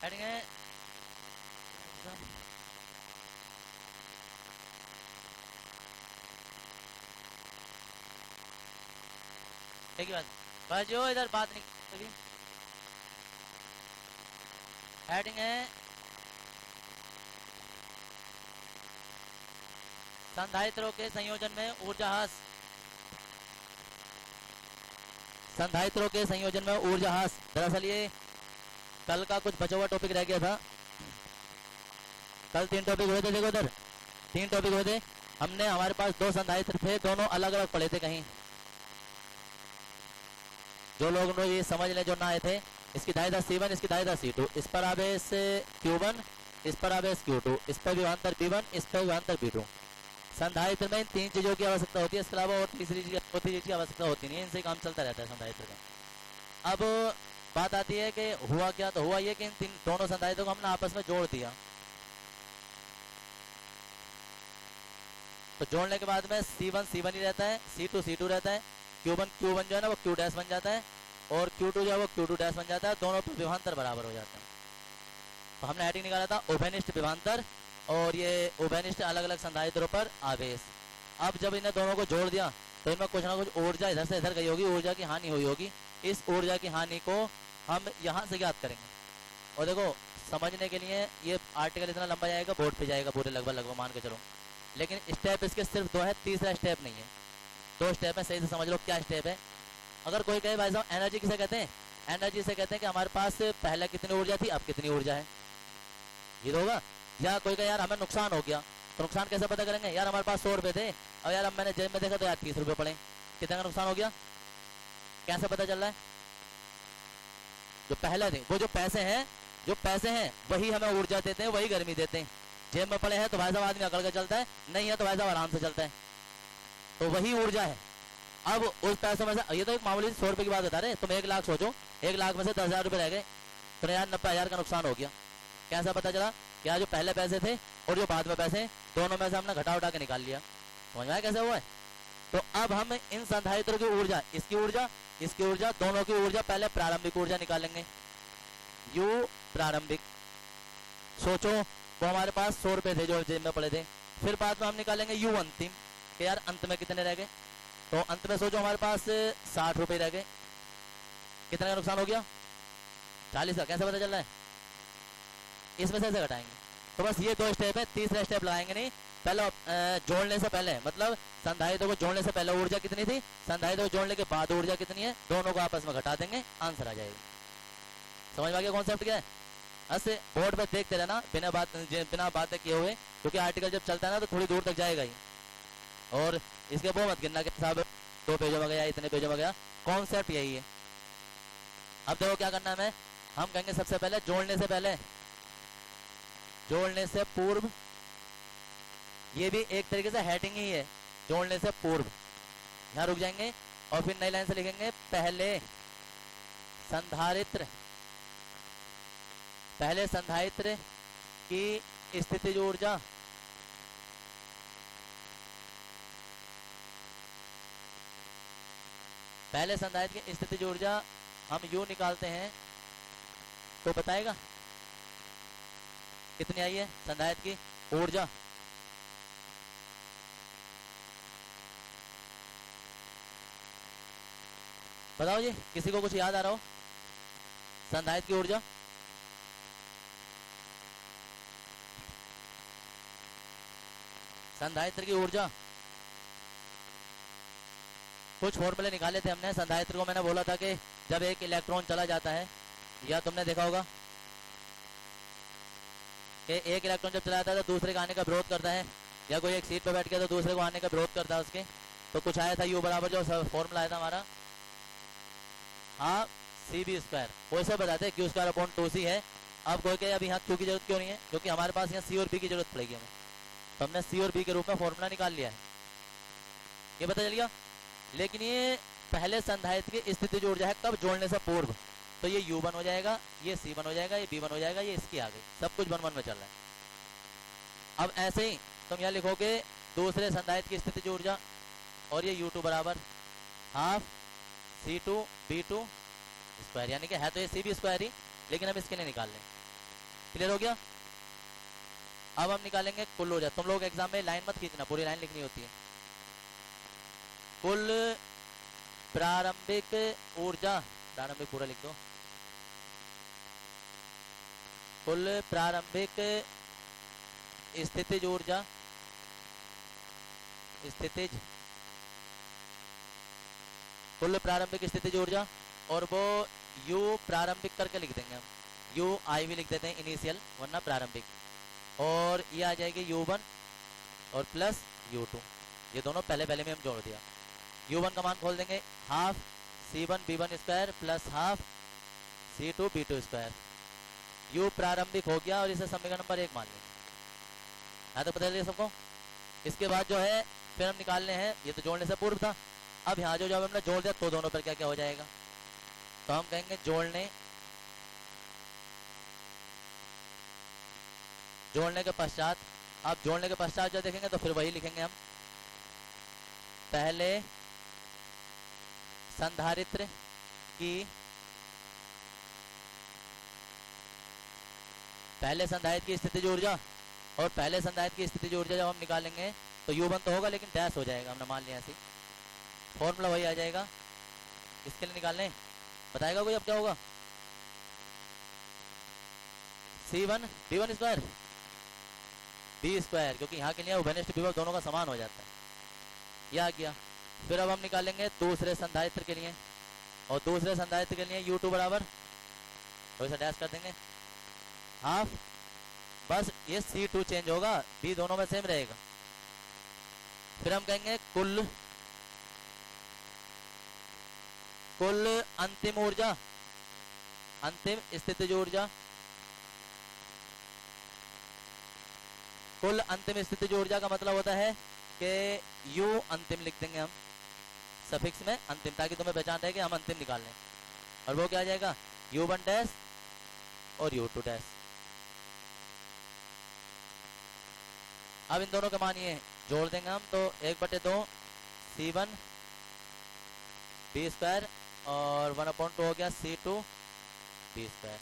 Heading है एक ही बात, बस जो इधर बात नहीं करी। हेडिंग है संधारित्रों के संयोजन में ऊर्जा ह्रास, संधारित्रों के संयोजन में ऊर्जा ह्रास। दरअसल ये कल का कुछ बचा हुआ टॉपिक रह गया था। कल 3 टॉपिक हुए थे, देखो उधर 3 टॉपिक हुए थे। हमने हमारे पास 2 संधारित्र थे, दोनों अलग अलग पढ़े थे कहीं। जो लोग ये समझ लें जो ना आए थे, इसकी धारिता C1, इसकी धारिता C2, इस पर आवेश Q1, इस पर आवेश Q2, इस पर विभवांतर B1, इस पर विभवांतर B2। संधारित्र में इन 3 चीजों की आवश्यकता होती है, इसके अलावा और तीसरी चीज की आवश्यकता होती नहीं है। इनसे काम चलता रहता है संधारित्र का। अब बात आती है कि हुआ क्या, तो हुआ ये कि इन दोनों संधारित्रों को हमने आपस में जोड़ दिया। तो जोड़ने के बाद में C1 C1 ही रहता है, C2 C2 रहता है, Q1 Q1 जो है ना वो Q डैश बन जाता है, और Q2 जो है वो Q2 डैश बन जाता है। दोनों पे विभवांतर बराबर हो जाते हैं। तो हमने हेडिंग निकाला था उभयनिष्ठ विभवांतर, और ये उभयनिष्ठ अलग अलग संधारित्रों पर आवेश। अब जब इन्हें दोनों को जोड़ दिया तो इनमें कुछ ना कुछ ऊर्जा इधर से इधर गई होगी, ऊर्जा की हानि हुई होगी। इस ऊर्जा की हानि को हम यहाँ से ज्ञात करेंगे। और देखो समझने के लिए ये आर्टिकल इतना लंबा जाएगा, बोर्ड पे जाएगा पूरे लगभग मान के चलो, लेकिन स्टेप इसके सिर्फ 2 है, तीसरा स्टेप नहीं है। 2 स्टेप है, सही से समझ लो क्या स्टेप है। अगर कोई कहे भाई साहब एनर्जी किसे कहते हैं, एनर्जी से कहते हैं कि हमारे पास पहले कितनी ऊर्जा थी, अब कितनी ऊर्जा है, ये तो होगा। या कोई कहे यार हमें नुकसान हो गया, तो नुकसान कैसे पता करेंगे, यार हमारे पास 100 रुपए थे और यार अब मैंने जेब में देखा तो यार 30 रुपए पड़े, कितने का नुकसान हो गया, कैसे पता चल रहा है। जो पहले थे वो जो पैसे हैं वही हमें ऊर्जा देते हैं, वही गर्मी देते हैं। जेब में पड़े हैं तो भाई साहब आदमी अकड़ के चलता है, नहीं है तो भाई साहब आराम से चलता है, तो वही ऊर्जा है। अब उस पैसों में से, ये तो एक मामूली 100 रुपए की बात बता रहे, तुम 1 लाख सोचो, 1 लाख में से 10,000 रुपए रह गए, तो यार 90,000 का नुकसान हो गया। कैसा पता चला, क्या जो पहले पैसे थे और जो बाद में पैसे, दोनों में से हमने घटा उठा के निकाल लिया। समझ में आया कैसे हुआ है। तो अब हम इन संधारित्रों की ऊर्जा, इसकी ऊर्जा, दोनों की ऊर्जा, पहले प्रारंभिक ऊर्जा निकालेंगे, यू प्रारंभिक। सोचो वो हमारे पास 100 रुपए थे जो जेब में पड़े थे, फिर बाद में हम निकालेंगे यू अंतिम, कि यार अंत में कितने रह गए। तो अंत में सोचो हमारे पास 60 रुपए रह गए, कितने का नुकसान हो गया, 40 का। कैसे पता चल रहा है, इसमें से घटाएंगे। तो बस ये 2 स्टेप है, तीसरा स्टेप लगाएंगे नहीं। पहले जोड़ने से पहले, मतलब संधारित्रों को जोड़ने से पहले ऊर्जा कितनी थी, संधारित्रों को जोड़ने के बाद ऊर्जा कितनी है, दोनों को आपस में घटा देंगे, आंसर आ जाएगा। समझ में आ गया कॉन्सेप्ट क्या है। ऐसे बोर्ड पे देखते रहना बिना बातें किए हुए, क्योंकि आर्टिकल जब चलता है ना तो थोड़ी दूर तक जाएगा ही। और इसके वो मत गिनना कि साहब 2 पेजों में गया, इतने पेजों में गया, कॉन्सेप्ट यही है। अब देखो क्या करना है, हमें हम कहेंगे सबसे पहले जोड़ने से पूर्व, ये भी एक तरीके से हेडिंग ही है, जोड़ने से पूर्व। यहां रुक जाएंगे और फिर नई लाइन से लिखेंगे पहले संधारित्र की स्थितिज ऊर्जा पहले संधारित्र की स्थितिज ऊर्जा हम यू निकालते हैं तो बताएगा कितनी आई है संधारित्र की ऊर्जा। बताओ जी, किसी को कुछ याद आ रहा हो, संधारित्र की ऊर्जा। संधारित्र की ऊर्जा कुछ फॉर्मूले निकाले थे हमने। संधारित्र को मैंने बोला था कि जब एक इलेक्ट्रॉन चला जाता है, या तुमने देखा होगा कि एक इलेक्ट्रॉन जब चला जाता है तो दूसरे का आने का विरोध करता है, या कोई एक सीट पे बैठ के तो दूसरे को आने का विरोध करता है उसके। तो कुछ आया था यू बराबर जो फॉर्मूला आया था हमारा, हाँ CB², वैसे बताते हैं Q²/2C है। अब कोई कहे अभी यहाँ Q की जरूरत क्यों नहीं है, क्योंकि हमारे पास यहाँ C और B की जरूरत पड़ेगी हमें, तो हमने C और B के रूप में फॉर्मूला निकाल लिया है, ये पता चल गया। लेकिन ये पहले संधारित्र की स्थितिज ऊर्जा है कब, जोड़ने से पूर्व। तो ये U1 हो जाएगा, ये C1 हो जाएगा, ये B1 हो जाएगा, ये इसकी आ गई, सब कुछ 1 1 में चल रहा है। अब ऐसे ही तुम यहाँ लिखोगे दूसरे संधारित्र की स्थितिज ऊर्जा, और ये U2 बराबर हाफ C2 B2², यानी कि है तो ये CB² ही, लेकिन हम इसके लिए निकाल लें क्लियर हो गया। अब हम निकालेंगे कुल ऊर्जा। तुम लोग एग्जाम में लाइन मत खींचना, पूरी लाइन लिखनी होती है। कुल प्रारंभिक ऊर्जा, प्रारंभिक पूरा लिख दो। कुल प्रारंभिक स्थितिज ऊर्जा, स्थितिज, कुल प्रारंभिक स्थितिज ऊर्जा, और वो यू प्रारंभिक करके लिख देंगे हम, यू आई भी लिख देते हैं इनिशियल वरना प्रारंभिक, और ये आ जाएगी U1 और प्लस U2, ये दोनों पहले पहले में हम जोड़ दिया। U1 का मान खोल देंगे, half C1 B1 square plus half C2 B2 square. U प्रारंभिक हो गया और इसे समीकरण नंबर 1 मान लेंगे। यहाँ तक पता चलिए सबको। इसके बाद जो है फिर हम निकालने हैं, ये तो जोड़ने से पूर्व था। अब यहाँ जो जब हमने जोड़ दिया तो दोनों पर क्या क्या हो जाएगा, तो हम कहेंगे जोड़ने के पश्चात, आप जोड़ने के पश्चात जो देखेंगे तो फिर वही लिखेंगे हम, पहले संधारित्र की, पहले संधारित्र की स्थितिज ऊर्जा, और पहले संधारित्र की स्थितिज ऊर्जा जब हम निकालेंगे तो U1 तो होगा लेकिन डैश हो जाएगा, हमने मान लिया ऐसे, फॉर्मूला वही आ जाएगा। इसके लिए निकालने बताएगा कोई, अब क्या होगा, C1 B1 square B square, क्योंकि यहाँ के लिए उभयनिष्ठ विभव दोनों का समान हो जाता है, यह आ गया। फिर अब हम निकालेंगे दूसरे संधारित्र के लिए, और दूसरे संधारित्र के लिए U2 बराबर, तो इसे डैश कर देंगे हाफ, बस ये C2 चेंज होगा, B दोनों में सेम रहेगा। फिर हम कहेंगे कुल अंतिम ऊर्जा, अंतिम स्थितिज ऊर्जा, कुल अंतिम स्थितिज ऊर्जा का मतलब होता है कि U अंतिम लिख देंगे हम सफिक्स में अंतिम, ताकि तुम्हें पहचान रहे कि हम अंतिम निकाल लें, और वो क्या आ जाएगा U1 डैश और U2 डैश। अब इन दोनों के मान ये जोड़ देंगे हम, तो 1/2 C1 B स्क्वायर और 1/2 हो गया C2 B स्क्वायर।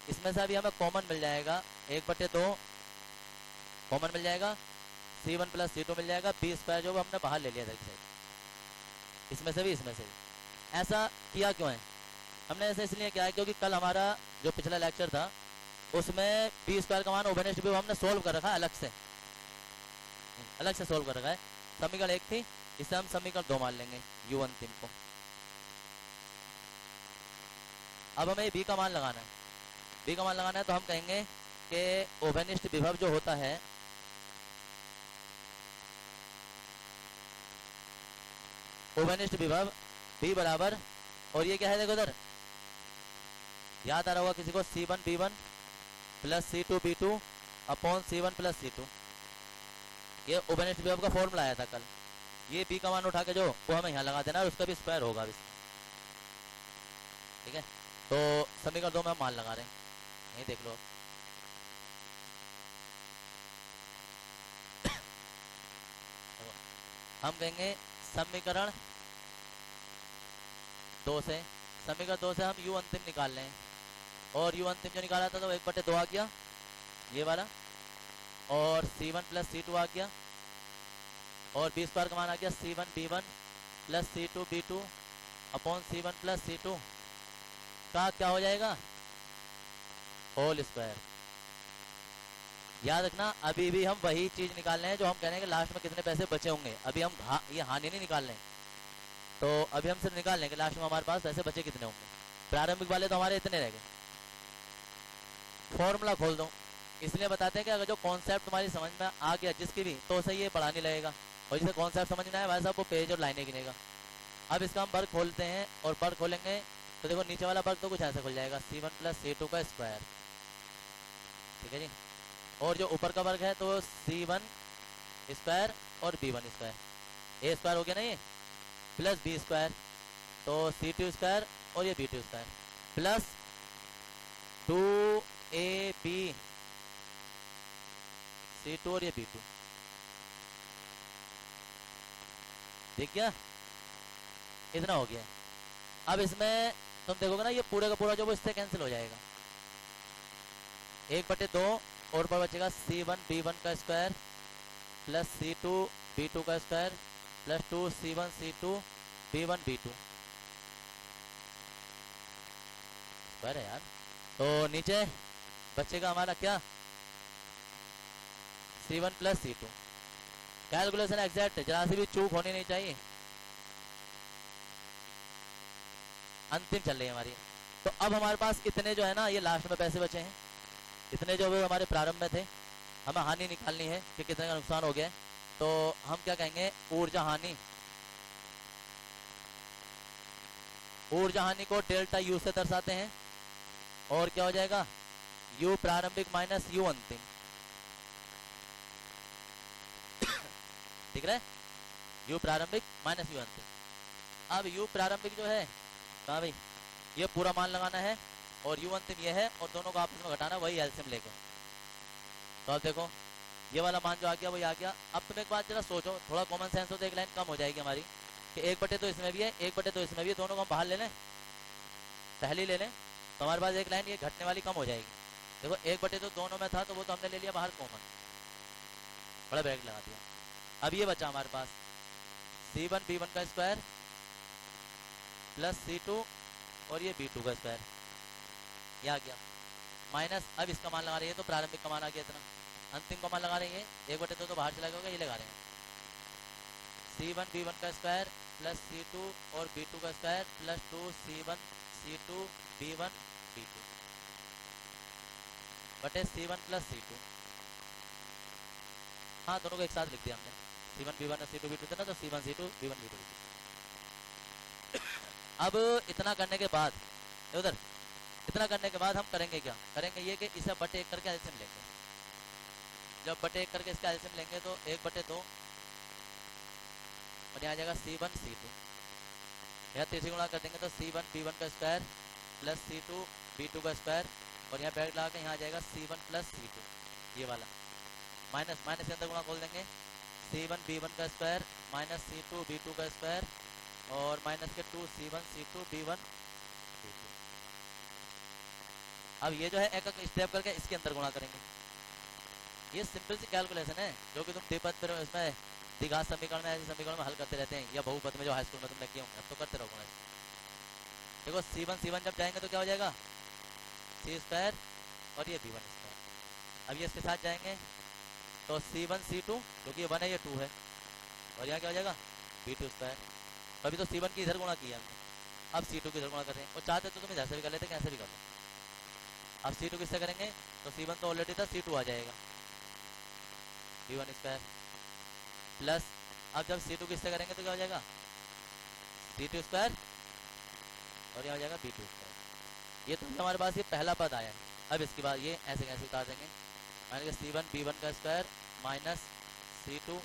इसमें से अभी हमें कॉमन मिल जाएगा, 1/2 कॉमन मिल जाएगा, C1 प्लस C2 मिल जाएगा, B स्क्वायर जो हमने बाहर ले लिया था इसमें से भी इसमें से भी। ऐसा किया क्यों है हमने, ऐसा इसलिए किया है क्योंकि कल हमारा जो पिछला लेक्चर था उसमें B स्क्वायर का मान उभयनिष्ठ विभव हमने सोल्व कर रखा है, अलग से सोल्व कर रखा है। समीकरण 1 थी, इसे हम समीकरण 2 मान लेंगे U अंतिम को। अब हमें B का मान लगाना है, B का मान लगाना है तो हम कहेंगे कि उभयनिष्ठ विभव जो होता है उभयनिष्ठ विभव B बराबर, और ये क्या है देखो उधर याद आ रहा होगा किसी को, C1 B1 plus C2 B2 upon C1 plus C2, ये उभयनिष्ठ विभव का फॉर्मूला आया था कल। ये B का मान उठा के जो वो हमें यहाँ लगा देना है, उसका भी स्क्वायर होगा इसमें, ठीक है। तो समीकरण 2 में हम मान लगा रहे हैं, यही देख लो। हम कहेंगे समीकरण 2 से, समीकरण 2 से हम U अंतिम निकाल लें, और U अंतिम जो निकाला था तो 1/2 आ गया ये वाला, और C1 प्लस C2 आ गया, और B स्क्वायर का मान आ गया C1 B1 plus C2 B2 upon C1 plus C2 का क्या हो जाएगा होल स्क्वायर। याद रखना अभी भी हम वही चीज निकाल रहे हैं जो हम कह रहे हैं कि लास्ट में कितने पैसे बचे होंगे, अभी हम ये हानि नहीं निकाल रहे हैं, तो अभी हम सिर्फ निकाल लें कि लास्ट में हमारे पास पैसे बचे कितने होंगे। प्रारंभिक वाले तो हमारे इतने रह गए। फॉर्मूला खोल दो, इसलिए बताते हैं कि अगर जो कॉन्सेप्ट तुम्हारी समझ में आ गया जिसकी भी, तो उसे ये बढ़ाने लगेगा, और जिसे कॉन्सेप्ट समझना है वैसा वो पेज और लाइनें गिनेगा। अब इसका हम वर्ग खोलते हैं, और वर्ग खोलेंगे तो देखो नीचे वाला वर्ग तो कुछ ऐसा खुल जाएगा, C1 प्लस C2 का स्क्वायर, ठीक है जी। और जो ऊपर का वर्ग है तो C1 स्क्वायर और B1 स्क्वायर, A स्क्वायर हो गया ना ये, प्लस B स्क्वायर, तो C2 स्क्वायर और ये B2 square, plus 2AB C2 और ये B2, ठीक है, इतना हो गया। अब इसमें तुम देखोगे ना ये पूरे का पूरा जो वो इससे कैंसिल हो जाएगा, 1/2 और पर बचेगा C1 B1 का स्क्वायर प्लस C2 B2 का square plus 2C1 C2 B1 B2 square है यार। तो नीचे बचेगा हमारा क्या, C1 plus C2। Calculation exact है, जरा सी भी चूक होनी नहीं चाहिए। अंतिम चल रही है हमारी। तो अब हमारे पास इतने जो है ना, ये लास्ट में पैसे बचे हैं, इतने जो हमारे प्रारंभ में थे। हमें हानि निकालनी है कि कितने का नुकसान हो गया है। तो हम क्या कहेंगे, ऊर्जा हानि। ऊर्जा हानि को डेल्टा यू से दर्शाते हैं और क्या हो जाएगा, यू प्रारंभिक माइनस यू अंतिम। ठीक है, यू प्रारंभिक माइनस यू अंतिम। अब यू प्रारंभिक जो है कहाँ भाई, ये पूरा मान लगाना है और यू अंतिम ये है और दोनों को आपस में घटाना, वही एलसीएम लेके। तो अब देखो ये वाला मान जो आ गया वही आ गया। अब तुम एक बात जरा सोचो, थोड़ा कॉमन सेंस हो तो एक लाइन कम हो जाएगी हमारी कि 1/2 इसमें भी है 1/2 इसमें भी है, दोनों को हम बाहर ले लें, पहले ले लें, तो हमारे पास एक लाइन ये घटने वाली कम हो जाएगी। देखो 1/2 दोनों में था तो वो तो हमने ले लिया बाहर कॉमन, बड़ा ब्रैकेट लगा दिया। अब ये बचा हमारे पास C1 B1 का स्क्वायर प्लस C2 और ये B2 का स्क्वायर, ये आ गया माइनस। अब इसका मान लगा रही है तो प्रारंभिक का मान आ गया इतना, अंतिम का मान लगा रही है 1/2 तो बाहर चला गया, ये लगा रहे हैं C1 B1 का स्क्वायर प्लस C2 और B2 का square plus 2C1 C2 B1 B2 बटे C1 प्लस C2। हाँ दोनों को एक साथ लिख दिया हमने, C1 B1 और C2 B2 थे ना, तो C1 C2 B1 B2। अब इतना करने के बाद उधर, इतना करने के बाद हम करेंगे क्या, करेंगे ये कि इसे बटे 1 करके एलसीएम लेंगे। जब बटे 1 करके इसका एलसीएम लेंगे तो 1/2 और यहाँ आ जाएगा C1 C2, यहाँ तीसरी गुणा कर देंगे तो C1 B1 का स्क्वायर प्लस C2 B2 का स्क्वायर और यहाँ ब्रैकेट लगा के यहाँ आ जाएगा C1 प्लस C2, ये वाला माइनस माइनस के अंदर गुणा खोल देंगे C1 B1 का स्क्वायर माइनस C2 B2 का स्क्वायर और माइनस के 2C1 C2 B1 B2। अब ये जो है एक एक स्टेप करके इसके अंदर गुणा करेंगे। ये सिंपल सी कैलकुलेशन है जो कि तुम द्विपद पर इसमें द्विघात समीकरण में, ऐसे समीकरण में हल करते रहते हैं, या बहुपद में जो हाई स्कूल में तुमने किए होंगे, अब तो करते रहोगे। देखो C1 जब जाएंगे तो क्या हो जाएगा, C स्क्वायर और ये B1 स्क्वायर। अब ये इसके साथ जाएंगे तो C1 C2, क्योंकि ये 1 है ये 2 है, और यहाँ क्या हो जाएगा B2 स्क्वायर। अभी तो C1 की इधर गुणा किया हमने, अब C2 की इधर गुणा कर रहे हैं, और चाहते तो तुम इधर से भी कर लेते, कैसे भी कर लो। अब C2 किससे करेंगे तो C1 तो ऑलरेडी था, C2 आ जाएगा B1 स्क्वायर प्लस, अब जब C2 किससे करेंगे तो क्या हो जाएगा C2 स्क्वायर और यहाँ हो जाएगा B2 स्क्वायर। ये तो हमारे पास ये पहला पद आया है। अब इसके बाद ये ऐसे कैसे उतार देंगे, मान लीजिए C1 B1 का स्क्वायर माइनस C2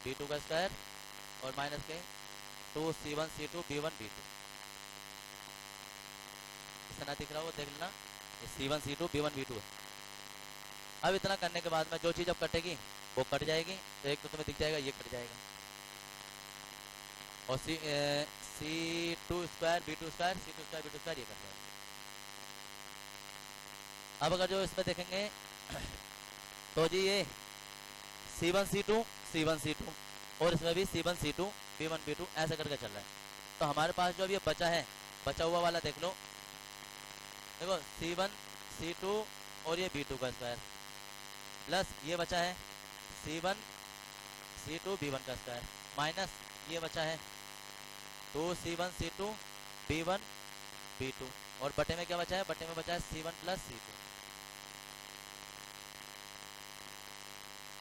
B2 का स्क्वायर और माइनस के 2C1 C2 B1 B2। इससे ना दिख रहा हो देख लेना, C1 C2 B1 B2 है। अब इतना करने के बाद में जो चीज़ अब कटेगी वो कट जाएगी, तो एक तो तुम्हें दिख जाएगा ये कट जाएगा, और C2 square B2 square C2 square B2 square ये कट जाएगा। अब अगर जो इसमें देखेंगे तो जी ये C1 C2 और इसमें भी C1 C2 B1 B2 ऐसे करके चल रहा है। तो हमारे पास जो अब ये बचा है, बचा हुआ वाला देख लो, देखो C1 C2 और ये B2 का स्क्वायर प्लस ये बचा है C1 C2 B1 का स्क्वायर माइनस ये बचा है 2C1 C2 B1 B2 और बटे में क्या बचा है, बटे में बचा है C1 प्लस C2,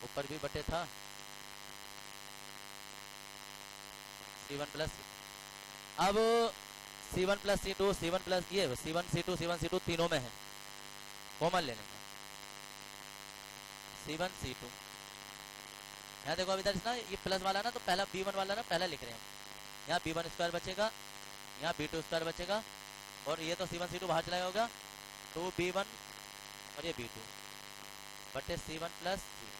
ऊपर भी बटे था C1 प्लस C2। अब C1 plus C2 C1 plus ये C1 C2 तीनों में है, कॉमन ले लेंगे C1 C2। यहाँ देखो अब इधर ना ये प्लस वाला ना, तो पहला B1 वाला ना पहला लिख रहे हैं, यहाँ B1 स्क्वायर बचेगा, यहाँ B2 स्क्वायर बचेगा, और ये तो C1 C2 बाहर चला होगा 2B1 और ये B2 बटे C1 plus C2।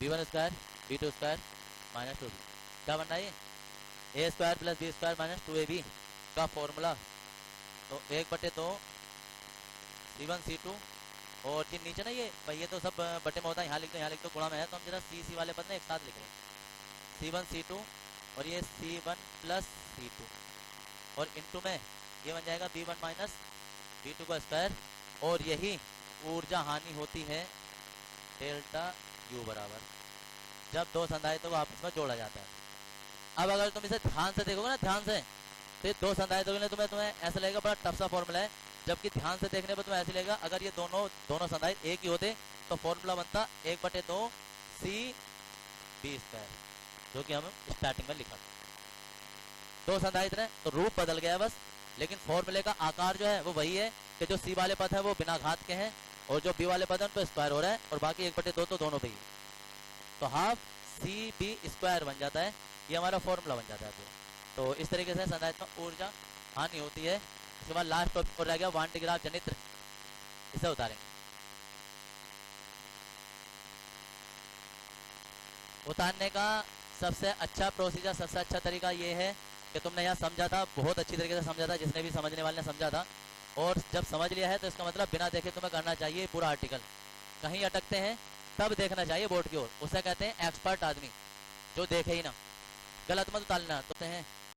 B1 square B2 square minus 2B, क्या बनना है ये A square plus B square minus 2AB का फॉर्मूला तो 1/2 C1 C2, और जो नीचे ना ये भाई ये तो सब बटे में होता है, यहाँ लिख दो यहाँ लिख दो, गुणा में है तो हम जरा सी वाले पद ना एक साथ लिख रहे हैं, C1 C2 और ये C1 प्लस C2, और इनटू में ये बन जाएगा B1 माइनस B2 का स्क्वायर, और यही ऊर्जा हानि होती है डेल्टा U बराबर जब दो संधारितों को आपस में जोड़ा जाता है। अब अगर तुम इसे ध्यान से देखोगे ना, ध्यान से, तो ये दो संधारितों के लिए तुम्हें ऐसा लगेगा बड़ा टफ सा फॉर्मूला है, जबकि ध्यान से देखने पर तुम्हें ऐसे लगेगा अगर ये दोनों संधारित एक ही होते तो फॉर्मूला बनता 1/2 CB स्क्वायर, जो कि हम स्टार्टिंग में लिखा था। दो संधारित रहे तो रूप बदल गया बस, लेकिन फॉर्मूले का आकार जो है वो वही है कि जो C वाले पद है वो बिना घात के हैं, और जो B वाले पद है उन पर स्क्वायर हो रहा है, और बाकी 1/2 तो दोनों पे ही, तो हाफ CB स्क्वायर बन जाता है, ये हमारा फॉर्मूला बन जाता है। तो इस तरीके से संधारित में ऊर्जा हानि होती है। इसके बाद लास्ट टॉपिक और रह गया वान डी ग्राफ जनित्र, इसे उतारेंगे। उतारने का सबसे अच्छा प्रोसीजर, सबसे अच्छा तरीका ये है कि तुमने यहाँ समझा था, बहुत अच्छी तरीके से समझा था, जिसने भी समझने वाले ने समझा था, और जब समझ लिया है तो इसका मतलब बिना देखे तुम्हें करना चाहिए पूरा आर्टिकल। कहीं अटकते हैं तब देखना चाहिए बोर्ड की ओर, उसे कहते हैं एक्सपर्ट आदमी, जो देखे ही ना, गलत मत उतारना तो हैं